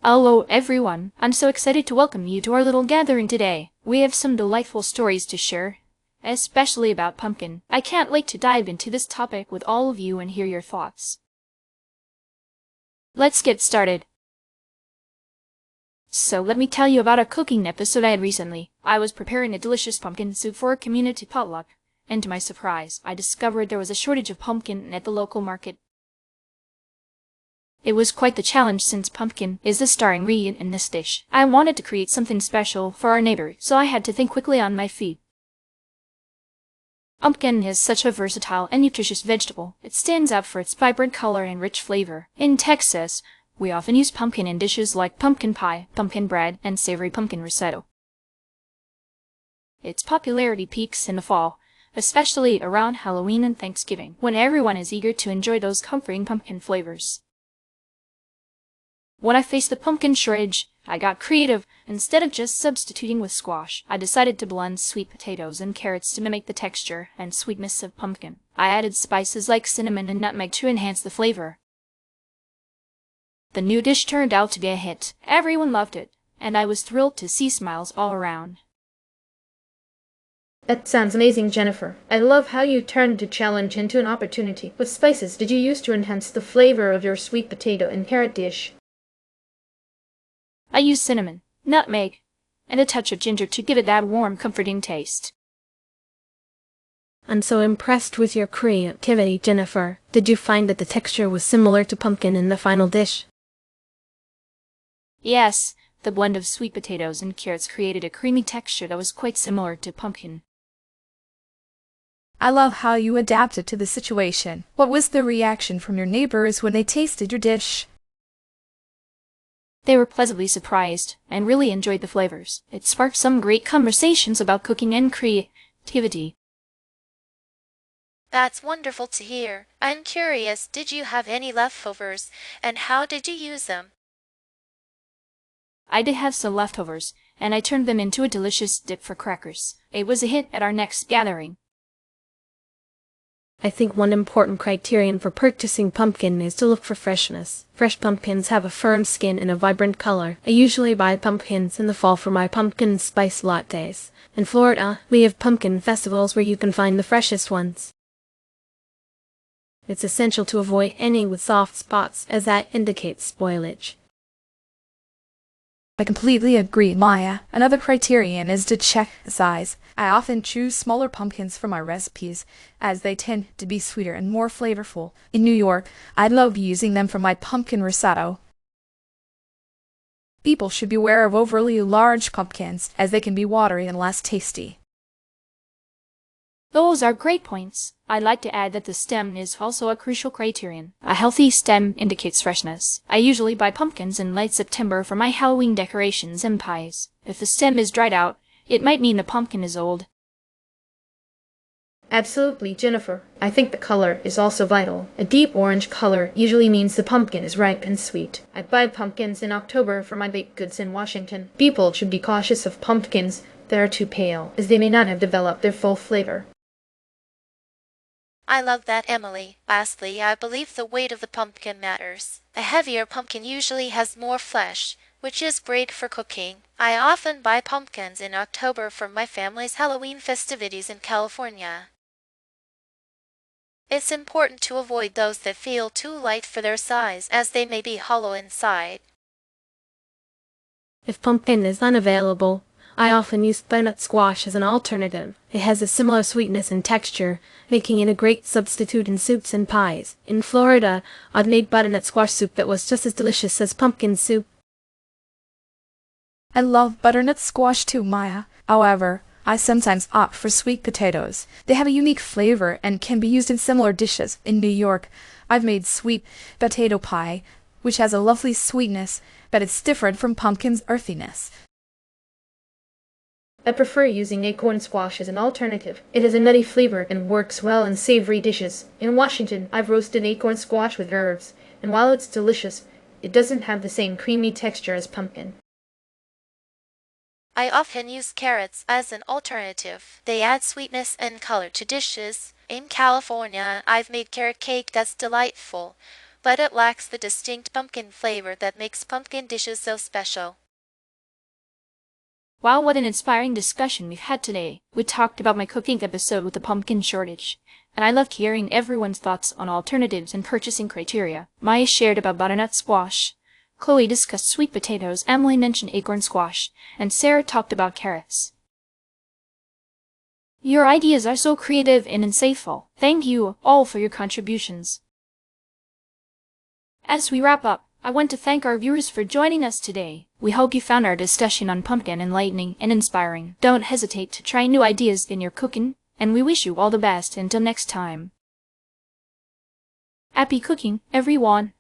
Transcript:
Hello everyone, I'm so excited to welcome you to our little gathering today. We have some delightful stories to share, especially about pumpkin. I can't wait to dive into this topic with all of you and hear your thoughts. Let's get started. So let me tell you about a cooking episode I had recently. I was preparing a delicious pumpkin soup for a community potluck, and to my surprise, I discovered there was a shortage of pumpkin at the local market. It was quite the challenge since pumpkin is the star ingredient in this dish. I wanted to create something special for our neighbor, so I had to think quickly on my feet. Pumpkin is such a versatile and nutritious vegetable. It stands out for its vibrant color and rich flavor. In Texas, we often use pumpkin in dishes like pumpkin pie, pumpkin bread, and savory pumpkin risotto. Its popularity peaks in the fall, especially around Halloween and Thanksgiving, when everyone is eager to enjoy those comforting pumpkin flavors. When I faced the pumpkin shortage, I got creative. Instead of just substituting with squash, I decided to blend sweet potatoes and carrots to mimic the texture and sweetness of pumpkin. I added spices like cinnamon and nutmeg to enhance the flavor. The new dish turned out to be a hit. Everyone loved it, and I was thrilled to see smiles all around. That sounds amazing, Jennifer. I love how you turned the challenge into an opportunity. What spices did you use to enhance the flavor of your sweet potato and carrot dish? I used cinnamon, nutmeg, and a touch of ginger to give it that warm, comforting taste. I'm so impressed with your creativity, Jennifer. Did you find that the texture was similar to pumpkin in the final dish? Yes, the blend of sweet potatoes and carrots created a creamy texture that was quite similar to pumpkin. I love how you adapted to the situation. What was the reaction from your neighbors when they tasted your dish? They were pleasantly surprised and really enjoyed the flavors. It sparked some great conversations about cooking and creativity. That's wonderful to hear. I'm curious, did you have any leftovers, and how did you use them? I did have some leftovers, and I turned them into a delicious dip for crackers. It was a hit at our next gathering. I think one important criterion for purchasing pumpkin is to look for freshness. Fresh pumpkins have a firm skin and a vibrant color. I usually buy pumpkins in the fall for my pumpkin spice lattes. In Florida, we have pumpkin festivals where you can find the freshest ones. It's essential to avoid any with soft spots, as that indicates spoilage. I completely agree, Maya. Another criterion is to check the size. I often choose smaller pumpkins for my recipes, as they tend to be sweeter and more flavorful. In New York, I love using them for my pumpkin risotto. People should beware of overly large pumpkins, as they can be watery and less tasty. Those are great points. I'd like to add that the stem is also a crucial criterion. A healthy stem indicates freshness. I usually buy pumpkins in late September for my Halloween decorations and pies. If the stem is dried out, it might mean the pumpkin is old. Absolutely, Jennifer. I think the color is also vital. A deep orange color usually means the pumpkin is ripe and sweet. I buy pumpkins in October for my baked goods in Washington. People should be cautious of pumpkins that are too pale, as they may not have developed their full flavor. I love that, Emily. Lastly, I believe the weight of the pumpkin matters. A heavier pumpkin usually has more flesh, which is great for cooking. I often buy pumpkins in October for my family's Halloween festivities in California. It's important to avoid those that feel too light for their size, as they may be hollow inside. If pumpkin is unavailable, I often use butternut squash as an alternative. It has a similar sweetness and texture, making it a great substitute in soups and pies. In Florida, I've made butternut squash soup that was just as delicious as pumpkin soup. I love butternut squash too, Maya. However, I sometimes opt for sweet potatoes. They have a unique flavor and can be used in similar dishes. In New York, I've made sweet potato pie, which has a lovely sweetness, but it's different from pumpkin's earthiness. I prefer using acorn squash as an alternative. It has a nutty flavor and works well in savory dishes. In Washington, I've roasted acorn squash with herbs, and while it's delicious, it doesn't have the same creamy texture as pumpkin. I often use carrots as an alternative. They add sweetness and color to dishes. In California, I've made carrot cake that's delightful. but it lacks the distinct pumpkin flavor that makes pumpkin dishes so special. Wow, what an inspiring discussion we've had today. We talked about my cooking episode with the pumpkin shortage, and I loved hearing everyone's thoughts on alternatives and purchasing criteria. Maya shared about butternut squash, Chloe discussed sweet potatoes, Emily mentioned acorn squash, and Sarah talked about carrots. Your ideas are so creative and insightful. Thank you all for your contributions. As we wrap up, I want to thank our viewers for joining us today. We hope you found our discussion on pumpkin enlightening and inspiring. Don't hesitate to try new ideas in your cooking, and we wish you all the best until next time. Happy cooking, everyone!